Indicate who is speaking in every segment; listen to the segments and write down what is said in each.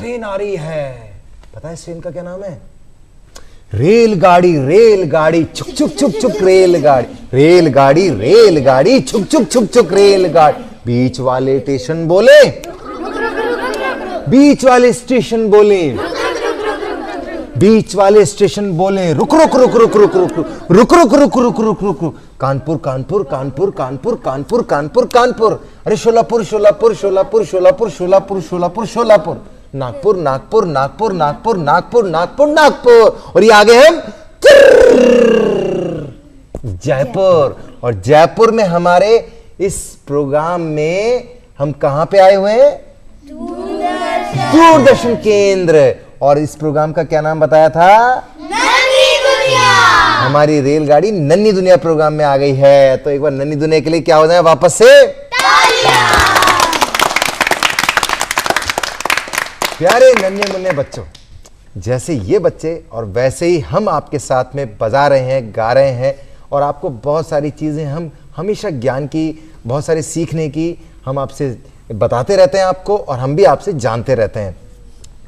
Speaker 1: Train आ रही है। पता है इस ट्रेन का क्या नाम है? रेलगाड़ी। रेलगाड़ी छुक छुक छुक छुक रेलगाड़ी, रेलगाड़ी रेलगाड़ी छुक छुक छुक छुक रेलगाड़ी। बीच वाले स्टेशन बोले, बीच वाले स्टेशन बोले, बीच वाले स्टेशन बोले रुक रुक रुक रुक रुक रुक रुक रुक रुक रुक रुक रुक रुक। कानपुर कानपुर कानपुर कानपुर कानपुर कानपुर कानपुर। अरे शोलापुर शोलापुर शोलापुर शोलापुर शोलापुर शोलापुर शोलापुर। नागपुर नागपुर नागपुर नागपुर नागपुर नागपुर नागपुर। और ये आगे हम जयपुर। और जयपुर में हमारे इस प्रोग्राम में हम कहां पे आए हुए हैं? दूरदर्शन केंद्र। और इस प्रोग्राम का क्या नाम बताया था? नन्ही दुनिया। हमारी रेलगाड़ी नन्ही दुनिया प्रोग्राम में आ गई है। तो एक बार नन्ही दुनिया के लिए क्या हो जाए वापस से तालियां। प्यारे नन्हे मुन्ने बच्चों, जैसे ये बच्चे और वैसे ही हम आपके साथ में बजा रहे हैं, गा रहे हैं और आपको बहुत सारी चीजें हम हमेशा ज्ञान की, बहुत सारी सीखने की हम आपसे बताते रहते हैं आपको, और हम भी आपसे जानते रहते हैं।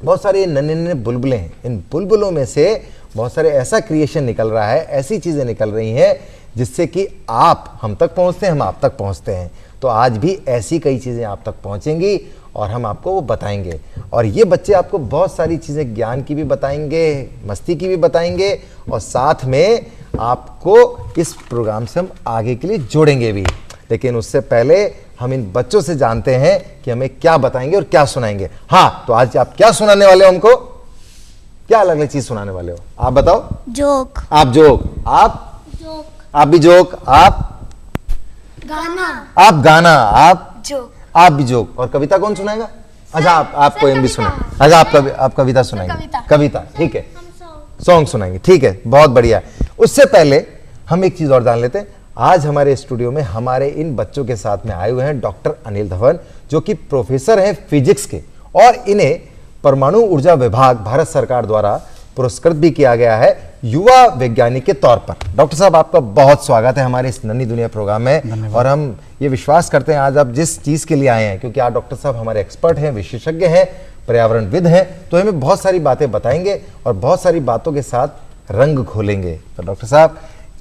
Speaker 1: बहुत सारे नन्हे नन्हे बुलबुले हैं। इन बुलबुलों में से बहुत सारे ऐसा क्रिएशन निकल रहा है, ऐसी चीज़ें निकल रही हैं जिससे कि आप हम तक पहुंचते हैं, हम आप तक पहुंचते हैं। तो आज भी ऐसी कई चीज़ें आप तक पहुंचेंगी और हम आपको वो बताएंगे। और ये बच्चे आपको बहुत सारी चीज़ें ज्ञान की भी बताएंगे, मस्ती की भी बताएंगे, और साथ में आपको इस प्रोग्राम से हम आगे के लिए जोड़ेंगे भी। लेकिन उससे पहले हम इन बच्चों से जानते हैं कि हमें क्या बताएंगे और क्या सुनाएंगे। हाँ, तो आज आप क्या सुनाने वाले हो हमको? क्या अलग अलग चीज सुनाने वाले हो? आप बताओ।
Speaker 2: जोक।
Speaker 1: आप जोक। आप
Speaker 2: जोक।
Speaker 1: आप भी जोक। आप
Speaker 2: गाना।
Speaker 1: आप गाना। आप
Speaker 2: जोक।
Speaker 1: आप भी जोक। और कविता कौन सुनाएगा? अच्छा, आप पोएम भी सुनाएंगे। अच्छा, आप कविता सुनाएंगे। कविता, ठीक है। सॉन्ग सुनाएंगे, ठीक है, बहुत बढ़िया। उससे पहले हम एक चीज और जान लेते हैं। आज हमारे स्टूडियो में हमारे इन बच्चों के साथ में आए हुए हैं डॉक्टर अनिल धवन, जो कि प्रोफेसर हैं फिजिक्स के, और इन्हें परमाणु ऊर्जा विभाग भारत सरकार द्वारा पुरस्कृत भी किया गया है युवा वैज्ञानिक के तौर पर। डॉक्टर साहब, आपका बहुत स्वागत है हमारे इस नन्ही दुनिया प्रोग्राम में। और हम ये विश्वास करते हैं आज आप जिस चीज के लिए आए हैं, क्योंकि आप डॉक्टर साहब हमारे एक्सपर्ट हैं, विशेषज्ञ हैं, पर्यावरणविद हैं, तो हमें बहुत सारी बातें बताएंगे और बहुत सारी बातों के साथ रंग खोलेंगे। तो डॉक्टर साहब,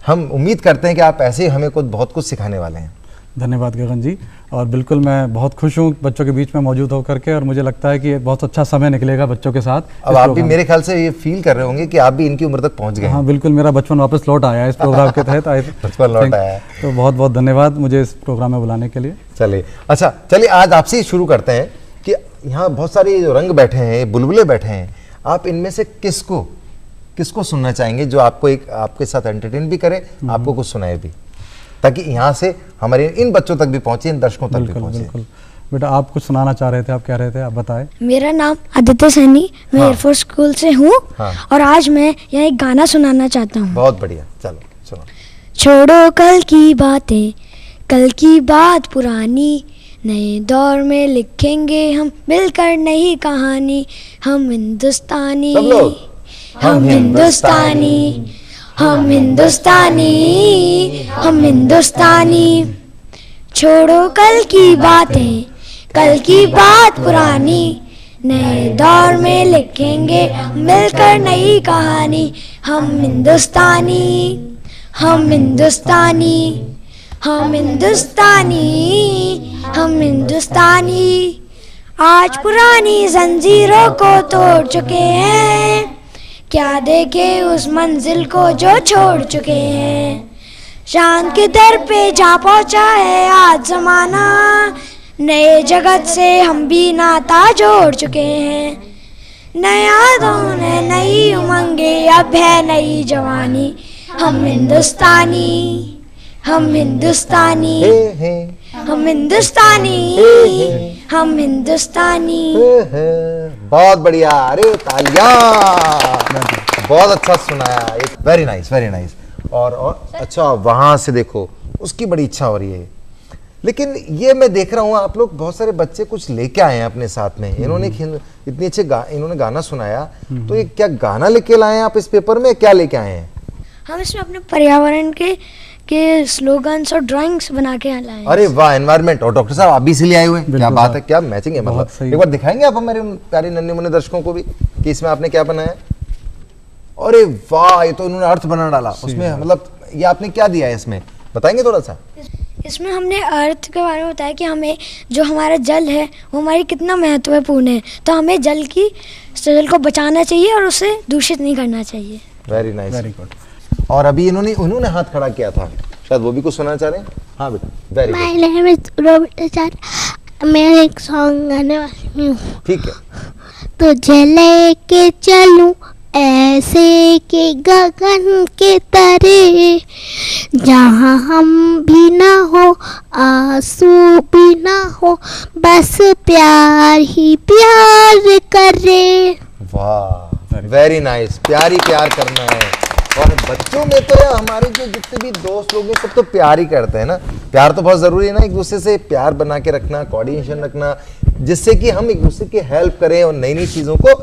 Speaker 1: हम उम्मीद करते हैं कि आप ऐसे ही हमें बहुत कुछ सिखाने वाले हैं।
Speaker 3: धन्यवाद गगन जी। और बिल्कुल मैं बहुत खुश हूँ बच्चों के बीच में मौजूद होकर के, और मुझे लगता है कि बहुत अच्छा समय निकलेगा बच्चों के साथ।
Speaker 1: अब आप भी मेरे ख्याल से ये फील कर रहे होंगे कि आप भी इनकी उम्र तक पहुंच गए।
Speaker 3: हाँ बिल्कुल, मेरा बचपन वापस लौट आया इस प्रोग्राम के तहत।
Speaker 1: बचपन लौट आया,
Speaker 3: तो बहुत बहुत धन्यवाद मुझे इस प्रोग्राम में बुलाने के लिए।
Speaker 1: चलिए, अच्छा चलिए आज आपसे शुरू करते हैं कि यहाँ बहुत सारे जो रंग बैठे हैं, बुलबुले बैठे हैं, आप इनमें से किसको सुनना चाहेंगे जो आपको आपके साथ एंटरटेन भी करे, आपको कुछ सुनाए भी, ताकि यहाँ से हमारे इन बच्चों तक भी पहुंचे, इन दर्शकों तक भी पहुंचे।
Speaker 3: बिल्कुल। बेटा, आप कुछ सुनाना चाह रहे थे, आप कह रहे थे, आप बताएं।
Speaker 2: मेरा नाम आदित्य सैनी, मैं एयरफोर्स स्कूल से हूँ। और आज मैं यहाँ एक गाना सुनाना चाहता हूँ।
Speaker 1: बहुत बढ़िया, चलो सुनो।
Speaker 2: छोड़ो कल की बातें, कल की बात पुरानी, नए दौर में लिखेंगे हम मिलकर नई कहानी। हम हिंदुस्तानी, हम हिंदुस्तानी, हम हिंदुस्तानी, हम हिंदुस्तानी। छोड़ो कल की बातें, कल की बात पुरानी, नए दौर में लिखेंगे मिलकर नई कहानी। हम हिंदुस्तानी, हम हिंदुस्तानी, हम हिंदुस्तानी, हम हिंदुस्तानी। आज पुरानी जंजीरों को तोड़ चुके हैं, क्या देखे उस मंजिल को जो छोड़ चुके हैं। शान के दर पे जा पहुंचा है आज जमाना, नए जगत से हम भी नाता जोड़ चुके हैं। नया दौर है, नई उमंगे, अब है नई जवानी। हम हिंदुस्तानी, हम हिंदुस्तानी, हम हिंदुस्तानी, हम हिंदुस्तानी।
Speaker 1: बहुत बढ़िया, अरे तालियां, बहुत अच्छा सुनाया, वेरी नाइस, वेरी नाइस। और अच्छा, वहां से देखो, उसकी बड़ी इच्छा हो रही है। लेकिन ये मैं देख रहा हूँ आप लोग बहुत सारे बच्चे कुछ लेके आए हैं अपने साथ में। इन्होंने इतनी अच्छे इन्होंने गाना सुनाया, तो ये क्या गाना लेके लाए हैं आप इस पेपर में, क्या लेके आए हैं?
Speaker 2: हम इसमें अपने पर्यावरण के स्लोगन्स और ड्राइंग्स बना के लाए हैं।
Speaker 1: अरे वाह, एनवायरनमेंट। और डॉक्टर साहब आप भी इसीलिए आए हुए हैं, क्या बात है, क्या मैचिंग है। मतलब
Speaker 3: सही।
Speaker 1: एक बार दिखाएंगे आप हमारे उन प्यारे नन्हे मुन्ने दर्शकों को भी कि इसमें आपने क्या बनाया। अरे वाह, ये तो उन्होंने अर्थ बना डाला उसमें। मतलब ये आपने क्या दिया है इसमें, बताएंगे थोड़ा सा।
Speaker 2: इसमें हमने अर्थ के बारे में बताया कि हमें जो हमारा जल है वो हमारी कितना महत्वपूर्ण है, तो हमें जल को बचाना चाहिए और उसे दूषित नहीं करना चाहिए।
Speaker 1: Very nice,
Speaker 3: very good.
Speaker 1: और अभी उन्होंने हाथ खड़ा किया था, शायद वो भी कुछ सुनाना चाह रहे हैं। हाँ बेटा, वेरी
Speaker 4: माय नेम इज रोबिता, मैं एक सॉन्ग गाने वाली हूँ।
Speaker 1: ठीक है।
Speaker 4: तुझे लेके चलूं ऐसे के गगन के तरे, जहाँ हम भी ना हो आंसू भी ना हो, बस प्यार ही प्यार करे।
Speaker 1: वाह, वेरी नाइस। प्यार ही प्यार करना है। और बच्चों में तो यार हमारे जो जितने भी दोस्त लोग हैं सब तो प्यार ही करते हैं ना। प्यार तो बहुत जरूरी है ना, एक दूसरे से प्यार बना के रखना, कोऑर्डिनेशन रखना, जिससे कि हम एक दूसरे की हेल्प करें और नई नई चीजों को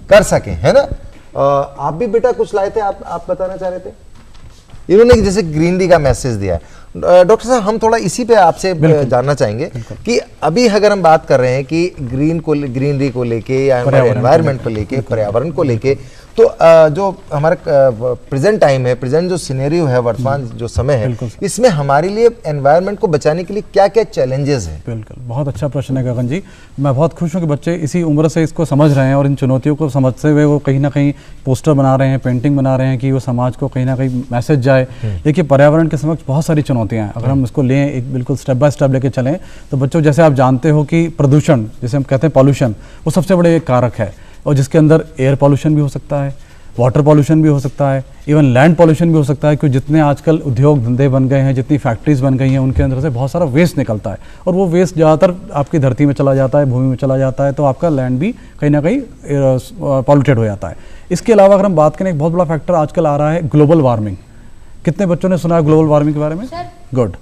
Speaker 1: कर सकें, है ना। आप भी बेटा कुछ लाए थे, आप बताना चाह रहे थे। इन्होंने जैसे ग्रीनरी का मैसेज दिया है। डॉक्टर साहब हम थोड़ा इसी पे आपसे जानना चाहेंगे कि अभी अगर हम बात कर रहे हैं कि ग्रीनरी को लेके या हमारे एनवायरनमेंट को लेके, पर्यावरण को लेके, तो जो हमारा प्रेजेंट टाइम है, प्रेजेंट जो सिनेरियो है, वर्तमान जो समय है, इसमें हमारे लिए एनवायरनमेंट को बचाने के लिए क्या क्या चैलेंजेस हैं।
Speaker 3: बिल्कुल, बहुत अच्छा प्रश्न है गगन जी। मैं बहुत खुश हूँ कि बच्चे इसी उम्र से इसको समझ रहे हैं और इन चुनौतियों को समझते हुए वो कहीं ना कहीं पोस्टर बना रहे हैं, पेंटिंग बना रहे हैं कि वो समाज को कहीं ना कहीं मैसेज जाए। देखिए, पर्यावरण के समक्ष बहुत सारी चुनौतियाँ हैं। अगर हम इसको लें, एक बिल्कुल स्टेप बाय स्टेप लेके चलें, तो बच्चों जैसे आप जानते हो कि प्रदूषण, जैसे हम कहते हैं पॉल्यूशन, वो सबसे बड़े एक कारक है, और जिसके अंदर एयर पॉल्यूशन भी हो सकता है, वाटर पॉल्यूशन भी हो सकता है, इवन लैंड पॉल्यूशन भी हो सकता है, क्योंकि जितने आजकल उद्योग धंधे बन गए हैं, जितनी फैक्ट्रीज बन गई हैं, उनके अंदर से बहुत सारा वेस्ट निकलता है, और वो वेस्ट ज़्यादातर आपकी धरती में चला जाता है, भूमि में चला जाता है, तो आपका लैंड भी कहीं ना कहीं पॉल्यूटेड हो जाता है। इसके अलावा अगर हम बात करें, एक बहुत बड़ा फैक्टर आजकल आ रहा है ग्लोबल वार्मिंग। कितने बच्चों ने सुना है ग्लोबल वार्मिंग के बारे में? गुड।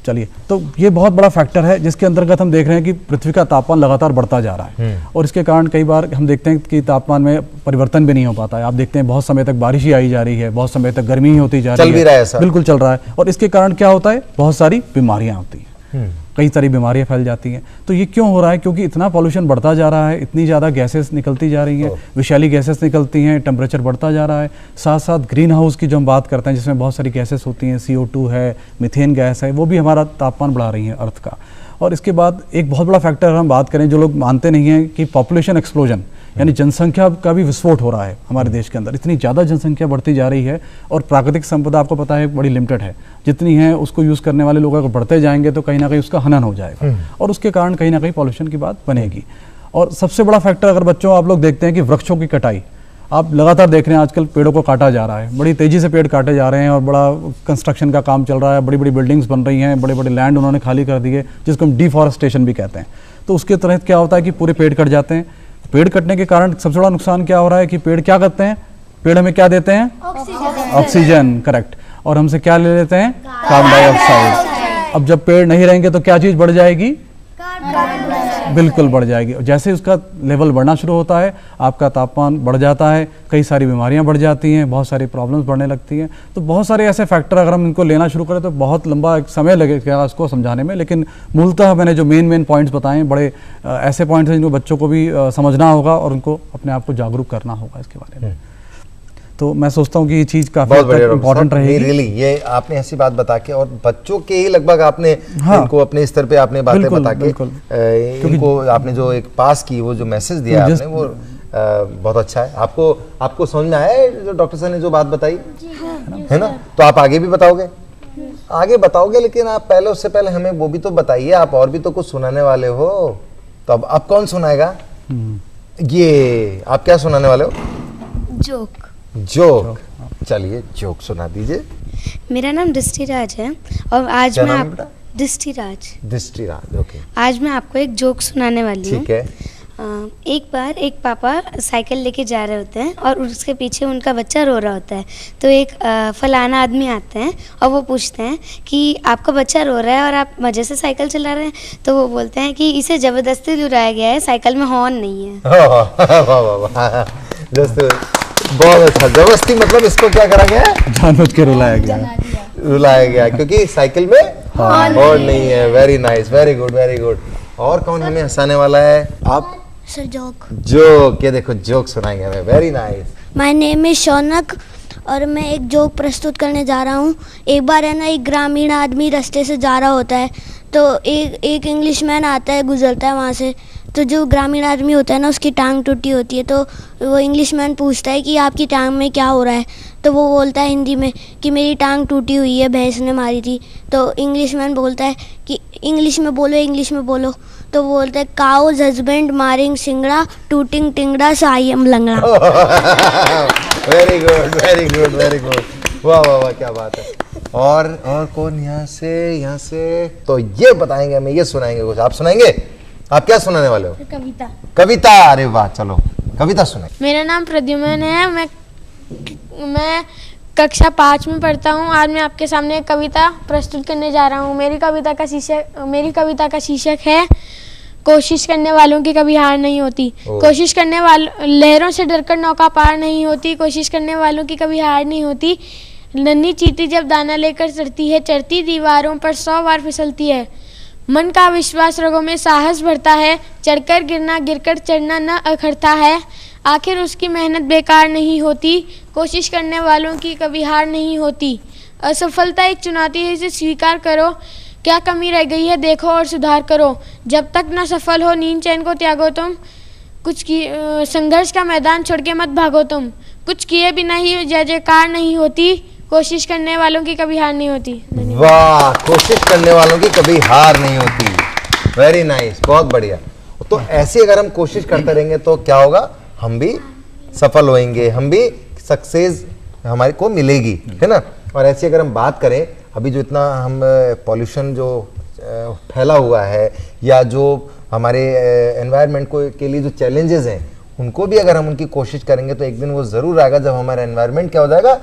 Speaker 3: चलिए, तो ये बहुत बड़ा फैक्टर है जिसके अंतर्गत हम देख रहे हैं कि पृथ्वी का तापमान लगातार बढ़ता जा रहा है, और इसके कारण कई बार हम देखते हैं कि तापमान में परिवर्तन भी नहीं हो पाता है। आप देखते हैं बहुत समय तक बारिश ही आई जा रही है, बहुत समय तक गर्मी ही होती जा रही है,
Speaker 1: चल भी रहा है ऐसा।
Speaker 3: बिल्कुल चल रहा है, और इसके कारण क्या होता है, बहुत सारी बीमारियां होती हैं, कई सारी बीमारियां फैल जाती हैं। तो ये क्यों हो रहा है? क्योंकि इतना पॉल्यूशन बढ़ता जा रहा है, इतनी ज़्यादा गैसेस निकलती जा रही हैं, विषैली गैसेस निकलती हैं, टेम्परेचर बढ़ता जा रहा है। साथ साथ ग्रीन हाउस की जो हम बात करते हैं, जिसमें बहुत सारी गैसेस होती हैं, CO2 है, मीथेन गैस है, वो भी हमारा तापमान बढ़ा रही हैं अर्थ का। और इसके बाद एक बहुत बड़ा फैक्टर हम बात करें, जो लोग मानते नहीं हैं, कि पॉपुलेशन एक्सप्लोजन, यानी जनसंख्या का भी विस्फोट हो रहा है हमारे देश के अंदर। इतनी ज़्यादा जनसंख्या बढ़ती जा रही है, और प्राकृतिक संपदा आपको पता है बड़ी लिमिटेड है, जितनी है उसको यूज़ करने वाले लोग अगर बढ़ते जाएंगे तो कहीं ना कहीं उसका हनन हो जाएगा, और उसके कारण कहीं ना कहीं पॉल्यूशन की बात बनेगी। और सबसे बड़ा फैक्टर अगर बच्चों आप लोग देखते हैं कि वृक्षों की कटाई, आप लगातार देख रहे हैं आजकल पेड़ों को काटा जा रहा है, बड़ी तेज़ी से पेड़ काटे जा रहे हैं, और बड़ा कंस्ट्रक्शन का काम चल रहा है, बड़ी बड़ी बिल्डिंग्स बन रही हैं, बड़े बड़े लैंड उन्होंने खाली कर दिए, जिसको हम डिफॉरेस्टेशन भी कहते हैं। तो उसके तहत क्या होता है कि पूरे पेड़ कट जाते हैं। पेड़ कटने के कारण सबसे बड़ा नुकसान क्या हो रहा है कि पेड़ क्या करते हैं, पेड़ हमें क्या देते हैं? Oxygen, correct. और हमसे क्या ले लेते हैं? Carbon dioxide. अब जब पेड़ नहीं रहेंगे तो क्या चीज़ बढ़ जाएगी? बिल्कुल बढ़ जाएगी। और जैसे उसका लेवल बढ़ना शुरू होता है, आपका तापमान बढ़ जाता है, कई सारी बीमारियां बढ़ जाती हैं, बहुत सारी प्रॉब्लम्स बढ़ने लगती हैं। तो बहुत सारे ऐसे फैक्टर अगर हम इनको लेना शुरू करें तो बहुत लंबा एक समय लगेगा इसको समझाने में, लेकिन मूलतः मैंने जो मेन पॉइंट्स बताए बड़े ऐसे पॉइंट्स हैं जिनको बच्चों को भी समझना होगा और उनको अपने आप को जागरूक करना होगा इसके बारे में। तो मैं सोचता हूँ कि ये चीज़ काफ़ी इंपॉर्टेंट रहेगी।
Speaker 1: रियली ये आपने ऐसी बात बता के, और बच्चों के ही लगभग आपने इनको अपने स्तर पे आपने बातें बता के इनको आपने जो एक पास की, वो जो मैसेज दिया आपने, वो बहुत अच्छा है। आपको समझ में आया जो डॉक्टर साहब ने जो बात बताई, है ना? तो आप आगे भी बताओगे, लेकिन आप पहले, उससे पहले हमें वो भी तो बताइए, आप और भी तो कुछ सुनाने वाले हो। तो अब आप कौन सुनाएगा? ये आप क्या सुनाने वाले हो? जोक। चलिए जोक सुना दीजिए।
Speaker 5: मेरा नाम दृष्टिराज है, और आज
Speaker 1: क्या
Speaker 5: मैं
Speaker 1: नाम बेटा?
Speaker 5: दृष्टिराज,
Speaker 1: ओके।
Speaker 5: आज मैं आपको एक जोक सुनाने वाली हूँ।
Speaker 1: ठीक है।
Speaker 5: एक बार एक पापा साइकिल लेके जा रहे होते हैं, और उसके पीछे उनका बच्चा रो रहा होता है। तो एक फलाना आदमी आते हैं, और वो पूछते हैं कि आपका बच्चा रो रहा है और आप मज़े से साइकिल चला रहे हैं? तो वो बोलते हैं कि इसे ज़बरदस्ती रुलाया गया है, साइकिल में हॉर्न नहीं है।
Speaker 1: बहुत अच्छा। जबरदस्ती मतलब इसको क्या करा गया है?
Speaker 3: जानबूझ के रुलाया गया है।
Speaker 1: रुलाया गया क्योंकि साइकिल में हॉर्न नहीं है। Very nice, very good, very good. और कौन हमें हंसाने वाला है? आप
Speaker 4: सर जोक।
Speaker 1: जोक, ये देखो जोक सुनाएंगे हमें। Very nice.
Speaker 4: My name is Shaunak और मैं एक जोक प्रस्तुत करने जा रहा हूँ। एक बार है ना, एक ग्रामीण आदमी रास्ते से जा रहा होता है, तो एक इंग्लिशमैन आता है, गुजरता है वहाँ से। तो जो ग्रामीण आदमी होता है ना, उसकी टांग टूटी होती है। तो वो इंग्लिशमैन पूछता है कि आपकी टांग में क्या हो रहा है? तो वो बोलता है हिंदी में कि मेरी टांग टूटी हुई है, भैंस ने मारी थी। तो इंग्लिशमैन बोलता है कि इंग्लिश में बोलो, इंग्लिश में बोलो। तो वो बोलता है cause husband Maring सिंगड़ा tooting टिंगड़ा Sayam लंगड़ा।
Speaker 1: Very good, very good, very good. वाह वाह वाह, क्या बात है। और कौन यहाँ से? तो ये बताएंगे हमें, ये सुनाएंगे कुछ। आप सुनाएंगे? आप क्या सुनाने वाले हो?
Speaker 2: कविता।
Speaker 1: कविता? अरे वाह, चलो कविता सुनाए।
Speaker 6: मेरा नाम प्रद्युमन है। मैं कक्षा 5 में पढ़ता हूँ। आज मैं आपके सामने एक कविता प्रस्तुत करने जा रहा हूँ। मेरी कविता का शीर्षक है कोशिश करने वालों की कभी हार नहीं होती। कोशिश करने वालों, लहरों से डरकर नौका पार नहीं होती। कोशिश करने वालों की कभी हार नहीं होती। नन्ही चींटी जब दाना लेकर चढ़ती है, चढ़ती दीवारों पर 100 बार फिसलती है। मन का विश्वास रगों में साहस भरता है। चढ़कर गिरना, गिरकर चढ़ना न अखरता है। आखिर उसकी मेहनत बेकार नहीं होती। कोशिश करने वालों की कभी हार नहीं होती। असफलता एक चुनौती है, इसे स्वीकार करो। क्या कमी रह गई है देखो और सुधार करो। जब तक न सफल हो नींद चैन को त्यागो तुम। संघर्ष का मैदान छोड़ के मत भागो तुम। कुछ किए बिना ही जय जयकार नहीं होती। कोशिश करने वालों की कभी हार नहीं होती।
Speaker 1: वाह, कोशिश करने वालों की कभी हार नहीं होती। वेरी नाइस, बहुत बढ़िया। तो ऐसे अगर हम कोशिश करते रहेंगे तो क्या होगा? हम भी सफल होएंगे, हम भी सक्सेस हमारे को मिलेगी, है ना। और ऐसे अगर हम बात करें, अभी जो इतना हम पॉल्यूशन जो फैला हुआ है, या जो हमारे एनवायरनमेंट को के लिए जो चैलेंजेस हैं, उनको भी अगर हम उनकी कोशिश करेंगे तो एक दिन वो ज़रूर आएगा जब हमारा एनवायरनमेंट क्या हो जाएगा?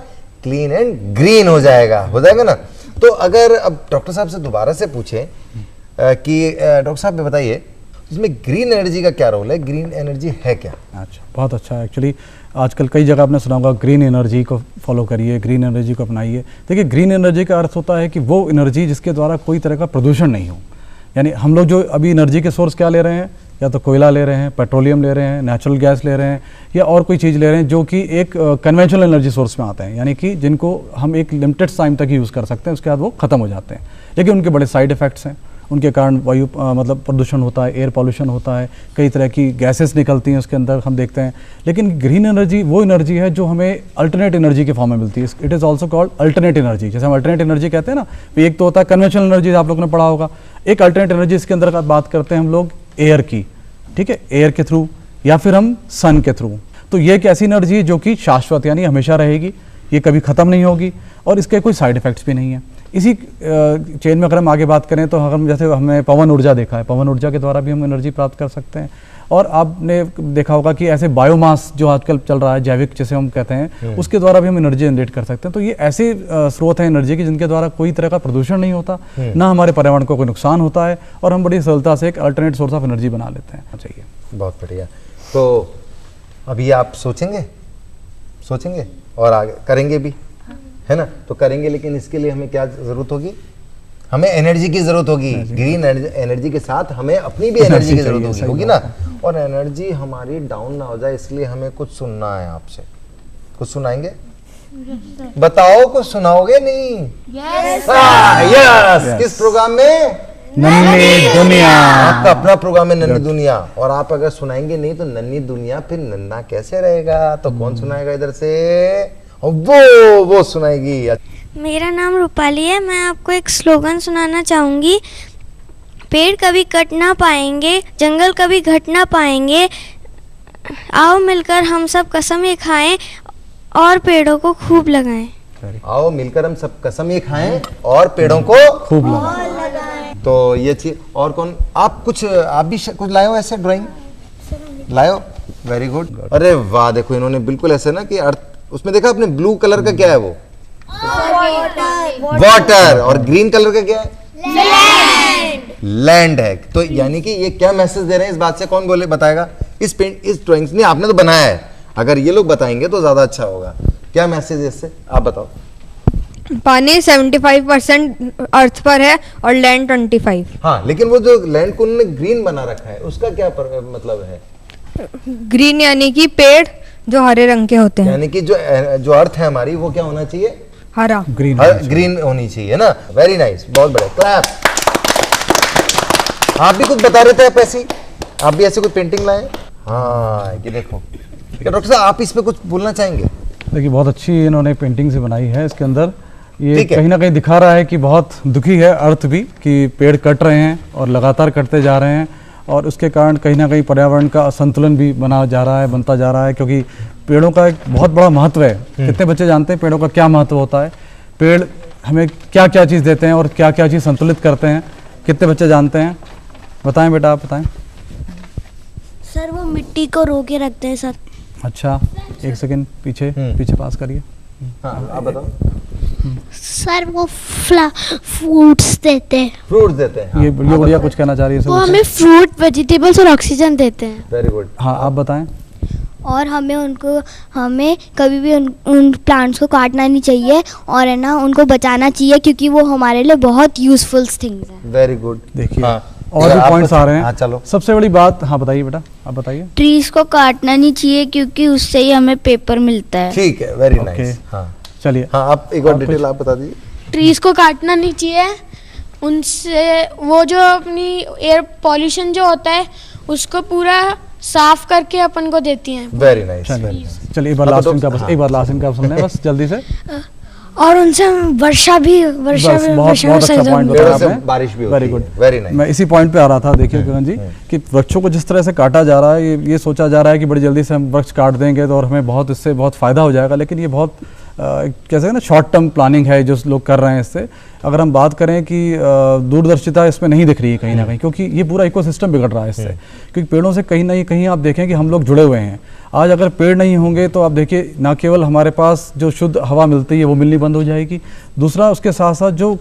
Speaker 1: क्लीन एंड ग्रीन हो जाएगा ना। तो अगर अब डॉक्टर साहब से दोबारा से पूछें कि डॉक्टर साहब बताइए, इसमें ग्रीन एनर्जी का क्या रोल है? ग्रीन एनर्जी है क्या?
Speaker 3: अच्छा, बहुत अच्छा। एक्चुअली आजकल कई जगह आपने सुना होगा ग्रीन एनर्जी को फॉलो करिए, ग्रीन एनर्जी को अपनाइए। देखिए, ग्रीन एनर्जी का अर्थ होता है कि वो एनर्जी जिसके द्वारा कोई तरह का प्रदूषण नहीं हो। यानी हम लोग जो अभी एनर्जी के सोर्स क्या ले रहे हैं, या तो कोयला ले रहे हैं, पेट्रोलियम ले रहे हैं, नेचुरल गैस ले रहे हैं, या और कोई चीज़ ले रहे हैं जो कि एक कन्वेंशनल एनर्जी सोर्स में आते हैं, यानी कि जिनको हम एक लिमिटेड टाइम तक यूज़ कर सकते हैं, उसके बाद वो ख़त्म हो जाते हैं। लेकिन उनके बड़े साइड इफ़ेक्ट्स हैं। उनके कारण वायु मतलब प्रदूषण होता है, एयर पॉल्यूशन होता है, कई तरह की गैसेस निकलती हैं उसके अंदर, हम देखते हैं। लेकिन ग्रीन एनर्जी वो एनर्जी है जो हमें अल्टरनेट एनर्जी के फॉर्म में मिलती है। It is also called alternate energy. जैसे हम अल्टरनेट एनर्जी कहते हैं ना, तो एक तो होता है कन्वेंशनल एनर्जी, आप लोगों ने पढ़ा होगा। एक अल्टरनेट एनर्जी इसके अंदर का बात करते हैं हम लोग एयर की, ठीक है, एयर के थ्रू, या फिर हम सन के थ्रू। तो ये एक ऐसी एनर्जी है जो कि शाश्वत यानी हमेशा रहेगी, ये कभी ख़त्म नहीं होगी, और इसके कोई साइड इफ़ेक्ट्स भी नहीं है। इसी चेन में अगर हम आगे बात करें तो हम जैसे हमने पवन ऊर्जा देखा है, पवन ऊर्जा के द्वारा भी हम एनर्जी प्राप्त कर सकते हैं। और आपने देखा होगा कि ऐसे बायोमास जो आजकल चल रहा है, जैविक जिसे हम कहते हैं, उसके द्वारा भी हम एनर्जी जनरेट कर सकते हैं। तो ये ऐसे स्रोत हैं एनर्जी के जिनके द्वारा कोई तरह का प्रदूषण नहीं होता, ना हमारे पर्यावरण को कोई नुकसान होता है, और हम बड़ी सरलता से एक अल्टरनेट सोर्स ऑफ एनर्जी बना लेते हैं। चाहिए।
Speaker 1: बहुत बढ़िया। तो अभी आप सोचेंगे और आगे करेंगे भी, है ना। तो करेंगे, लेकिन इसके लिए हमें क्या ज़रूरत होगी? हमें एनर्जी की ज़रूरत होगी। ग्रीन एनर्जी के साथ हमें अपनी भी एनर्जी की ज़रूरत होगी ना। और एनर्जी हमारी डाउन ना हो जाए, इसलिए हमें कुछ सुनना है आपसे। कुछ सुनाएंगे? बताओ, कुछ सुनाओगे? नहीं? यस। किस प्रोग्राम में?
Speaker 3: नन्ही दुनिया।
Speaker 1: आपका अपना प्रोग्राम है नन्ही दुनिया, और आप अगर सुनाएंगे नहीं तो नन्ही दुनिया फिर नन्हा कैसे रहेगा? तो कौन सुनाएगा इधर से? वो सुनाएगी।
Speaker 4: मेरा नाम रूपाली है। मैं आपको एक स्लोगन सुनाना चाहूँगी। पेड़ कभी कट ना पाएंगे, जंगल कभी घट ना पाएंगे। आओ मिलकर हम सब कसम ये खाएं और पेड़ों को खूब लगाएं।
Speaker 1: आओ मिलकर हम सब कसम ये खाएं और पेड़ों को
Speaker 3: खूब लगाएं।
Speaker 1: तो ये चीज। और कौन? आप भी कुछ लाए हो ऐसे ड्राइंग लाए हो? Very good. अरे वाह, देखो इन्होंने बिल्कुल ऐसे ना कि अर्थ, उसमें देखा आपने ब्लू कलर का क्या है? वो वाटर। और ग्रीन कलर का क्या है? लैंड है। तो यानी कि ये क्या मैसेज दे रहे हैं, इस बात से कौन बताएगा? इस ड्राइंग्स ने आपने तो बनाया है, अगर ये लोग बताएंगे तो ज्यादा अच्छा होगा। क्या मैसेज है इससे, आप बताओ।
Speaker 7: पानी 75% अर्थ पर है और लैंड 25।
Speaker 1: हाँ, लेकिन वो जो लैंड को उन्होंने ग्रीन बना रखा है उसका क्या मतलब है?
Speaker 7: ग्रीन यानी कि पेड़ जो हरे रंग के होते हैं,
Speaker 1: यानी कि जो अर्थ है हमारी वो क्या होना चाहिए?
Speaker 7: हरा,
Speaker 3: ग्रीन
Speaker 1: ग्रीन होनी चाहिए ना। वेरी नाइस, बहुत बढ़िया, क्लैप। आप भी कुछ बता रहे थे, आप ऐसी, आप भी ऐसे कुछ पेंटिंग लाए? हाँ, ये देखो। क्या डॉक्टर साहब आप इस पे कुछ बोलना चाहेंगे?
Speaker 3: देखिए बहुत अच्छी इन्होंने पेंटिंग से बनाई है। इसके अंदर ये
Speaker 1: ठीक है।
Speaker 3: कहीं ना कहीं दिखा रहा है कि बहुत दुखी है अर्थ भी, कि पेड़ कट रहे हैं और लगातार कटते जा रहे हैं, और उसके कारण कहीं ना कहीं पर्यावरण का असंतुलन भी बनता जा रहा है, क्योंकि पेड़ों का एक बहुत बड़ा महत्व है। कितने बच्चे जानते हैं पेड़ों का क्या महत्व होता है? पेड़ हमें क्या क्या चीज़ देते हैं और क्या क्या चीज़ संतुलित करते हैं? कितने बच्चे जानते हैं? बताएं बेटा, आप बताएं।
Speaker 4: सर वो मिट्टी को रोके रखते हैं सर।
Speaker 3: अच्छा, एक सेकंड पीछे पास करिए।
Speaker 1: हाँ, आप बताओ।
Speaker 8: सर वो फ्रूट्स देते हैं।
Speaker 1: फ्रूट्स देते हैं।
Speaker 3: ये बढ़िया कुछ कहना चाह रही है
Speaker 8: वो हमें फ्रूट, वेजिटेबल्स और ऑक्सीजन देते हैं।
Speaker 1: Very good.
Speaker 3: हाँ, आप बताएं।
Speaker 4: और हमें कभी भी उन प्लांट्स को काटना नहीं चाहिए, और है ना उनको बचाना चाहिए, क्योंकि वो हमारे लिए बहुत यूजफुल थिंग्स हैं।
Speaker 1: Very good.
Speaker 3: देखिए
Speaker 1: हाँ,
Speaker 3: और भी पॉइंट्स आ रहे हैं।
Speaker 1: हाँ, चलो।
Speaker 3: सबसे बड़ी बात, हाँ बताइए बेटा, आप बताइए।
Speaker 8: ट्रीज को काटना नहीं चाहिए क्योंकि उससे ही हमें पेपर मिलता है।
Speaker 1: ठीक है, वेरी
Speaker 3: ओके।
Speaker 1: नाइस। हाँ
Speaker 3: चलिए,
Speaker 1: हाँ, आप एक और डिटेल आप बता दीजिए।
Speaker 6: ट्रीज को काटना नहीं चाहिए, उनसे वो जो अपनी एयर पॉल्यूशन जो होता है उसको पूरा साफ करके अपन को देती हैं।
Speaker 1: Very nice.
Speaker 3: चलिए एक बार लास्ट इनका सुन लें बस जल्दी से।
Speaker 2: और उनसे वर्षा भी
Speaker 3: बहुत अच्छा पॉइंट बताया आपने।
Speaker 1: बारिश भी
Speaker 3: वेरी गुड,
Speaker 1: वेरी नाइस।
Speaker 3: मैं इसी पॉइंट पे आ रहा था। देखिए गगन जी, कि वृक्षों को जिस तरह से काटा जा रहा है, ये सोचा जा रहा है कि बड़ी जल्दी से हम वृक्ष काट देंगे तो और हमें इससे बहुत फायदा हो जाएगा, लेकिन ये बहुत कैसे ना शॉर्ट टर्म प्लानिंग है जो लोग कर रहे हैं इससे। अगर हम बात करें कि दूरदर्शिता इसमें नहीं दिख रही है कहीं ना कहीं, क्योंकि ये पूरा इकोसिस्टम बिगड़ रहा है इससे। क्योंकि पेड़ों से कहीं ना कहीं आप देखें कि हम लोग जुड़े हुए हैं। आज अगर पेड़ नहीं होंगे तो आप देखिए, ना केवल हमारे पास जो शुद्ध हवा मिलती है वो मिलनी बंद हो जाएगी, दूसरा उसके साथ साथ जो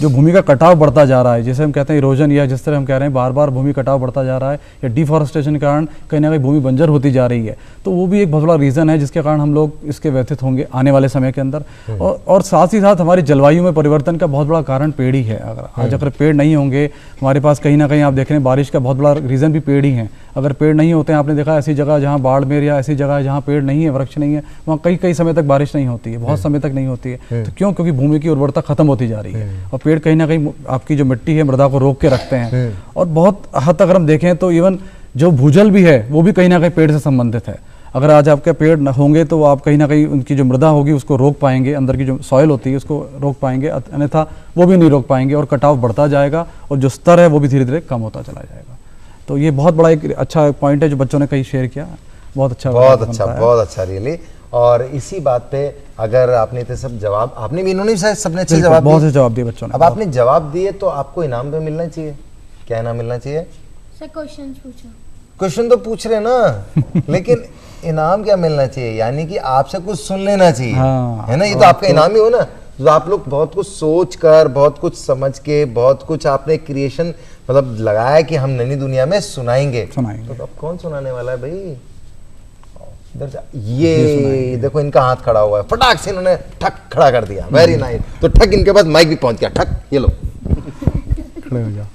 Speaker 3: भूमि का कटाव बढ़ता जा रहा है, जैसे हम कहते हैं इरोजन, या जिस तरह हम कह रहे हैं बार बार भूमि कटाव बढ़ता जा रहा है, या डिफॉरेस्टेशन के कारण कहीं ना कहीं भूमि बंजर होती जा रही है, तो वो भी एक बहुत बड़ा रीज़न है जिसके कारण हम लोग इसके व्यथित होंगे आने वाले समय के अंदर। और साथ ही साथ हमारी जलवायु में परिवर्तन का बहुत बड़ा कारण पेड़ ही है। अगर पेड़ नहीं होंगे हमारे पास, कहीं ना कहीं आप देख रहे हैं बारिश का बहुत बड़ा रीज़न भी पेड़ ही है। अगर पेड़ नहीं होते हैं, आपने देखा ऐसी जगह जहाँ बाड़मेर या ऐसी जगह जहाँ पेड़ नहीं है, वृक्ष नहीं है, वहाँ कई समय तक बारिश नहीं होती है, बहुत समय तक नहीं होती है। तो क्यों? क्योंकि भूमि की उर्वरता खत्म होती जा रही है, और पेड़ कहीं ना कहीं आपकी जो मिट्टी है, मृदा को रोक के रखते हैं। और बहुत हद तक अगर हम देखें तो इवन जो भूजल भी है वो भी कहीं ना कहीं पेड़ से संबंधित है। अगर आज आपके पेड़ न होंगे तो आप कहीं ना कहीं उनकी जो मृदा होगी उसको रोक पाएंगे, अंदर की जो सॉइल होती है उसको रोक पाएंगे, अन्यथा वो भी नहीं रोक पाएंगे और कटाव बढ़ता जाएगा, और जो स्तर है वो भी धीरे धीरे कम होता चला जाएगा। तो ये बहुत बड़ा एक अच्छा पॉइंट है जो बच्चों ने कहीं शेयर किया। बहुत अच्छा
Speaker 1: रियली। और इसी बात पे अगर आपने तो सब जवाब, आपने भी, इन्होंने शायद सबने अच्छे जवाब,
Speaker 3: बहुत से जवाब दिए बच्चों ने।
Speaker 1: अब आपने जवाब दिए तो आपको इनाम पे मिलना चाहिए। क्या इनाम मिलना चाहिए?
Speaker 6: सर क्वेश्चन पूछो।
Speaker 1: क्वेश्चन तो पूछ रहे ना, लेकिन इनाम क्या मिलना चाहिए? यानी कि आपसे कुछ सुन लेना चाहिए।
Speaker 3: हाँ,
Speaker 1: है ना, ये तो आपका इनाम ही हो ना। तो आप लोग बहुत कुछ सोच कर, बहुत कुछ समझ के, बहुत कुछ आपने क्रिएशन मतलब लगाया कि हम नई दुनिया में सुनाएंगे। तो अब कौन सुनाने वाला है भाई? ये देखो इनका हाथ खड़ा हुआ है, फटाक से इन्होंने ठक खड़ा कर दिया। Very nice. तो ठक इनके पास माइक भी पहुंच गया, ठक ये लो।
Speaker 3: खड़े हो जाओ।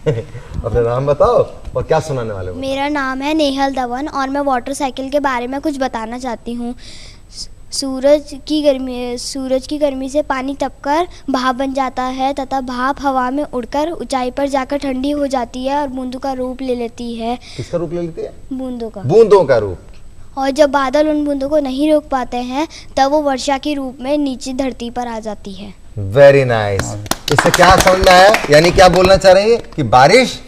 Speaker 1: अपना नाम बताओ और क्या सुनाने वाले हो?
Speaker 4: मेरा नाम है नेहल धवन, और मैं वाटर साइकिल के बारे में कुछ बताना चाहती हूँ। सूरज की गर्मी से पानी तपकर भाप बन जाता है, तथा भाप हवा में उड़कर ऊंचाई पर जाकर ठंडी हो जाती है और बूंदों का रूप ले लेती है।
Speaker 1: किसका रूप ले लेती है?
Speaker 4: बूंदों
Speaker 1: का रूप।
Speaker 4: और जब बादल उन बूंदों को नहीं रोक पाते हैं तब वो वर्षा के रूप में नीचे धरती पर आ जाती है।
Speaker 1: Very nice. इससे क्या समझ में आया? यानी क्या बोलना चाह रहे हैं कि बारिश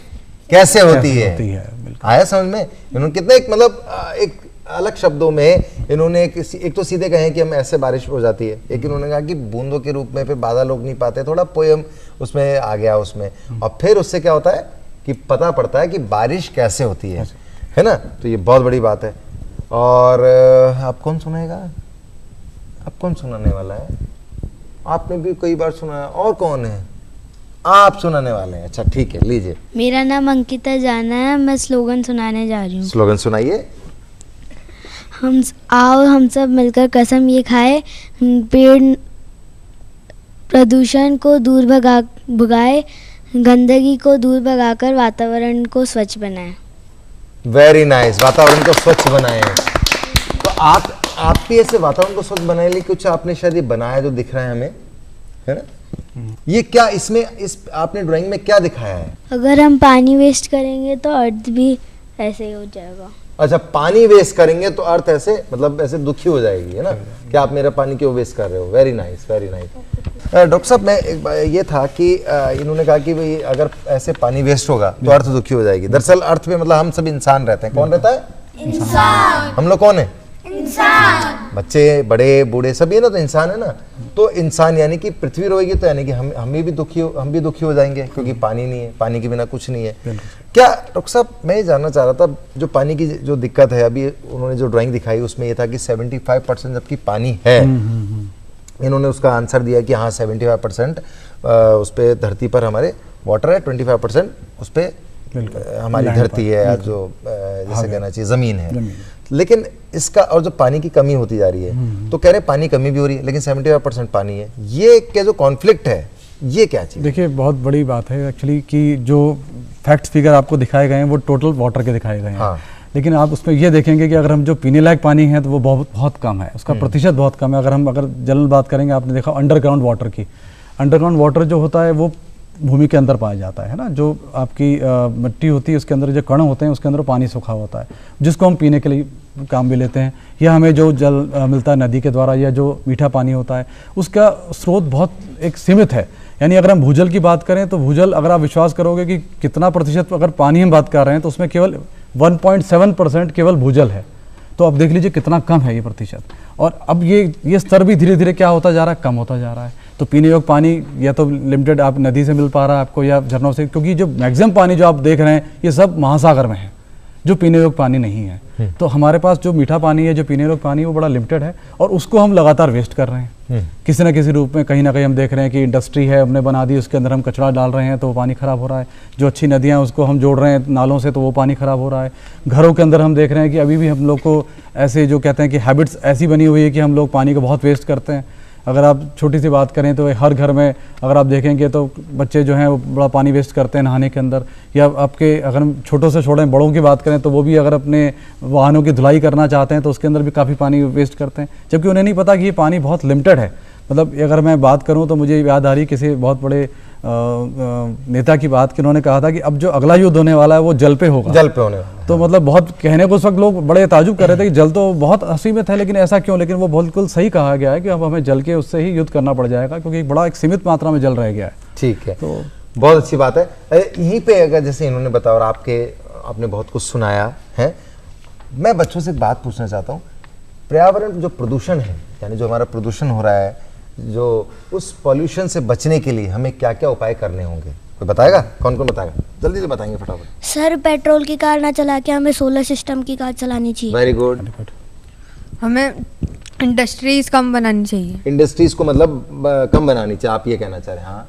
Speaker 1: कैसे होती है? आया समझ में? इन्होंने कितने एक मतलब एक अलग शब्दों में इन्होंने एक तो सीधे कहे कि हम ऐसे बारिश हो जाती है, एक इन्होंने कहा कि बूंदों के रूप में, फिर बादल रोक नहीं पाते, थोड़ा पोयम उसमें आ गया उसमें, और फिर उससे क्या होता है कि पता पड़ता है कि बारिश कैसे होती है ना। तो ये बहुत बड़ी बात है। और आप कौन सुनाएगा? आप कौन सुनाने वाला है? आपने भी कई बार सुना है। और कौन है? आप सुनाने वाले हैं। अच्छा ठीक है, लीजिए।
Speaker 8: मेरा नाम अंकिता जाना है, मैं स्लोगन सुनाने जा रही हूँ।
Speaker 1: स्लोगन सुनाइए।
Speaker 8: हम सब मिलकर कसम ये खाए,
Speaker 4: प्रदूषण को दूर भगाए, गंदगी को दूर भगाकर वातावरण को स्वच्छ बनाए।
Speaker 1: वेरी नाइस, वातावरण को स्वच्छ बनाए। तो आप भी ऐसे वातावरण को स्वच्छ बनाने के लिए कुछ आपने शायद ये बनाया जो दिख रहा है हमें, है ना? ये क्या इसमें आपने ड्राइंग में क्या दिखाया है?
Speaker 4: अगर हम पानी वेस्ट करेंगे तो अर्थ भी ऐसे ही हो जाएगा।
Speaker 1: अच्छा, पानी वेस्ट करेंगे तो अर्थ ऐसे मतलब ऐसे दुखी हो जाएगी, है ना? कि आप मेरा पानी क्यों वेस्ट कर रहे हो। Very nice, very nice. Doctor साहब, मैं एक ये था कि इन्होंने कहा कि भाई अगर ऐसे पानी वेस्ट होगा तो अर्थ दुखी हो जाएगी। दरअसल अर्थ पे मतलब हम सब इंसान रहते हैं। कौन रहता है? इंसान। हम लोग कौन है? इंसान। बच्चे, बड़े, बूढ़े सभी है ना, तो इंसान है ना। तो इंसान यानी कि पृथ्वी रोएगी तो यानी कि हम भी दुखी हो जाएंगे, क्योंकि पानी नहीं है, पानी के बिना कुछ नहीं है। क्या डॉक्टर साहब, मैं ये जानना चाह रहा था, जो पानी की जो दिक्कत है, अभी उन्होंने जो ड्राइंग दिखाई उसमें ये था कि 75% जबकि पानी है, इन्होंने उसका आंसर दिया कि हाँ 75% उस पर धरती पर हमारे वाटर है, 25% उस पर हमारी धरती है, या जो जैसे कहना चाहिए ज़मीन है। लेकिन इसका और जो पानी की कमी होती जा रही है, तो कह रहे पानी कमी भी हो रही है, लेकिन 75% पानी है। ये क्या जो कॉन्फ्लिक्ट है, ये क्या चीज़?
Speaker 3: देखिए, बहुत बड़ी बात है एक्चुअली कि जो फैक्ट फिगर आपको दिखाए गए हैं वो टोटल वाटर के दिखाए गए हैं। हाँ। लेकिन आप उसमें ये देखेंगे कि अगर हम जो पीने लायक पानी है तो वो बहुत कम है, उसका प्रतिशत बहुत कम है। अगर जनरल बात करेंगे, आपने देखा अंडरग्राउंड वाटर की, अंडरग्राउंड वाटर जो होता है वो भूमि के अंदर पाया जाता है ना। जो आपकी मिट्टी होती है उसके अंदर जो कण होते हैं उसके अंदर पानी सूखा होता है, जिसको हम पीने के लिए काम भी लेते हैं, या हमें जो जल मिलता है नदी के द्वारा, या जो मीठा पानी होता है उसका स्रोत बहुत एक सीमित है। यानी अगर हम भूजल की बात करें तो भूजल, अगर आप विश्वास करोगे कि कितना प्रतिशत अगर पानी हम बात कर रहे हैं तो उसमें केवल 1.7% केवल भूजल है। तो आप देख लीजिए कितना कम है ये प्रतिशत। और अब ये स्तर भी धीरे धीरे क्या होता जा रहा है, कम होता जा रहा है। तो पीने योग्य पानी या तो लिमिटेड आप नदी से मिल पा रहा है आपको, या झरनों से, क्योंकि जो मैक्सिमम पानी जो आप देख रहे हैं ये सब महासागर में है, जो पीने योग्य पानी नहीं है। तो हमारे पास जो मीठा पानी है, जो पीने योग्य पानी है, वो बड़ा लिमिटेड है, और उसको हम लगातार वेस्ट कर रहे हैं किसी न किसी रूप में। कहीं ना कहीं हम देख रहे हैं कि इंडस्ट्री है, हमने बना दी, उसके अंदर हम कचरा डाल रहे हैं तो वो पानी खराब हो रहा है। जो अच्छी नदियाँ उसको हम जोड़ रहे हैं नालों से, तो वो पानी खराब हो रहा है। घरों के अंदर हम देख रहे हैं कि अभी भी हम लोग को ऐसे जो कहते हैं कि हैबिट्स ऐसी बनी हुई है कि हम लोग पानी को बहुत वेस्ट करते हैं। अगर आप छोटी सी बात करें तो हर घर में अगर आप देखेंगे तो बच्चे जो हैं वो बड़ा पानी वेस्ट करते हैं नहाने के अंदर, या आपके अगर हम छोटों से छोटे बड़ों की बात करें तो वो भी अगर अपने वाहनों की धुलाई करना चाहते हैं तो उसके अंदर भी काफ़ी पानी वेस्ट करते हैं, जबकि उन्हें नहीं पता कि ये पानी बहुत लिमिटेड है। मतलब अगर मैं बात करूं तो मुझे याद आ रही किसी बहुत बड़े नेता की बात कि उन्होंने कहा था कि अब जो अगला युद्ध होने वाला है वो जल पे होगा,
Speaker 1: जल पे होने वाला।
Speaker 3: तो मतलब बहुत कहने को उस वक्त लोग बड़े ताजुब कर रहे थे कि जल तो बहुत असीमित है, लेकिन ऐसा क्यों? लेकिन वो बिल्कुल सही कहा गया है कि अब हमें जल के उससे ही युद्ध करना पड़ जाएगा, क्योंकि बड़ा एक सीमित मात्रा में जल रह गया है।
Speaker 1: ठीक है,
Speaker 3: तो
Speaker 1: बहुत अच्छी बात है। यहीं पे अगर जैसे इन्होंने बताया और आपने बहुत कुछ सुनाया है, मैं बच्चों से एक बात पूछना चाहता हूँ। पर्यावरण जो प्रदूषण है, यानी जो हमारा प्रदूषण हो रहा है, जो उस पॉल्यूशन से बचने के लिए हमें क्या क्या उपाय करने होंगे, कोई बताएगा? कौन कौन बताएगा? जल्दी से बताएंगे फटाफट।
Speaker 4: सर, पेट्रोल की कार ना चला के हमें सोलर सिस्टम की कार चलानी चाहिए।
Speaker 1: Very good.
Speaker 7: हमें इंडस्ट्रीज कम बनानी चाहिए।
Speaker 1: इंडस्ट्रीज को मतलब कम बनानी चाहिए, आप ये कहना चाह रहे हैं? हाँ,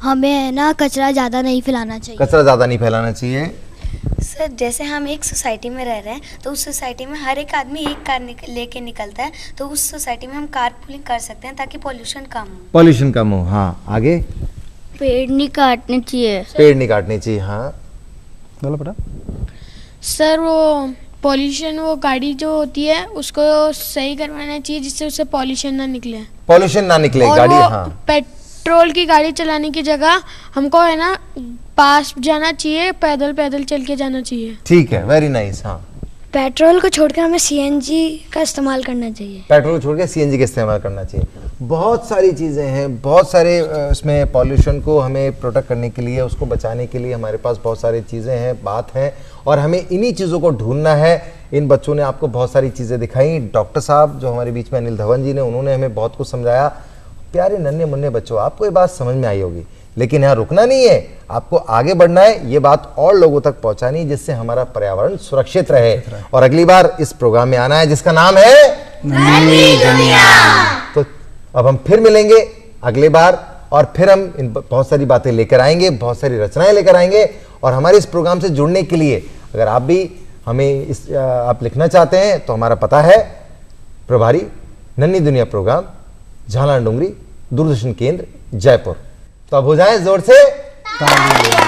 Speaker 4: हमें है ना कचरा ज़्यादा नहीं फैलाना चाहिए।
Speaker 1: कचरा ज़्यादा नहीं फैलाना चाहिए।
Speaker 5: सर, जैसे हम एक सोसाइटी में रह रहे हैं तो उस सोसाइटी में हर एक आदमी एक कार लेके निकलता है, तो उस सोसाइटी में हम कार पूलिंग कर सकते हैं ताकि पॉल्यूशन कम हो।
Speaker 1: पॉल्यूशन कम हो, हाँ। आगे?
Speaker 8: पेड़ नहीं काटने चाहिए।
Speaker 1: पेड़ नहीं काटने चाहिए, हाँ। बोलो बेटा।
Speaker 6: सर, वो पॉल्यूशन, वो गाड़ी जो होती है उसको सही करवाना चाहिए जिससे उससे पॉल्यूशन ना निकले।
Speaker 1: पॉल्यूशन ना निकले
Speaker 6: और
Speaker 1: गाड़ी,
Speaker 6: वो
Speaker 1: हाँ।
Speaker 6: पेट्रोल की गाड़ी चलाने की जगह हमको है ना पास जाना चाहिए, पैदल चल के जाना चाहिए।
Speaker 1: ठीक है, वेरी नाइस। हाँ,
Speaker 2: पेट्रोल को छोड़कर हमें सीएनजी का इस्तेमाल करना चाहिए।
Speaker 1: पेट्रोल को छोड़ के सीएनजी का इस्तेमाल करना चाहिए। बहुत सारी चीज़ें हैं, बहुत सारे इसमें पॉल्यूशन को हमें प्रोटेक्ट करने के लिए, उसको बचाने के लिए हमारे पास बहुत सारी चीज़ें हैं, बात है, और हमें इन्हीं चीज़ों को ढूंढना है। इन बच्चों ने आपको बहुत सारी चीज़ें दिखाई। डॉक्टर साहब जो हमारे बीच में अनिल धवन जी ने, उन्होंने हमें बहुत कुछ समझाया। प्यारे नन्हे मुन्ने बच्चों, आपको ये बात समझ में आई होगी, लेकिन यहाँ रुकना नहीं है, आपको आगे बढ़ना है, ये बात और लोगों तक पहुंचानी है, जिससे हमारा पर्यावरण सुरक्षित रहे। और अगली बार इस प्रोग्राम में आना है जिसका नाम है नन्ही दुनिया। तो अब हम फिर मिलेंगे अगली बार, और फिर हम इन बहुत सारी बातें लेकर आएंगे, बहुत सारी रचनाएं लेकर आएंगे। और हमारे इस प्रोग्राम से जुड़ने के लिए अगर आप भी हमें आप लिखना चाहते हैं तो हमारा पता है प्रभारी, नन्ही दुनिया प्रोग्राम, झालान डुंगरी, दूरदर्शन केंद्र जयपुर। तो अब हो जाए जोर से ताली।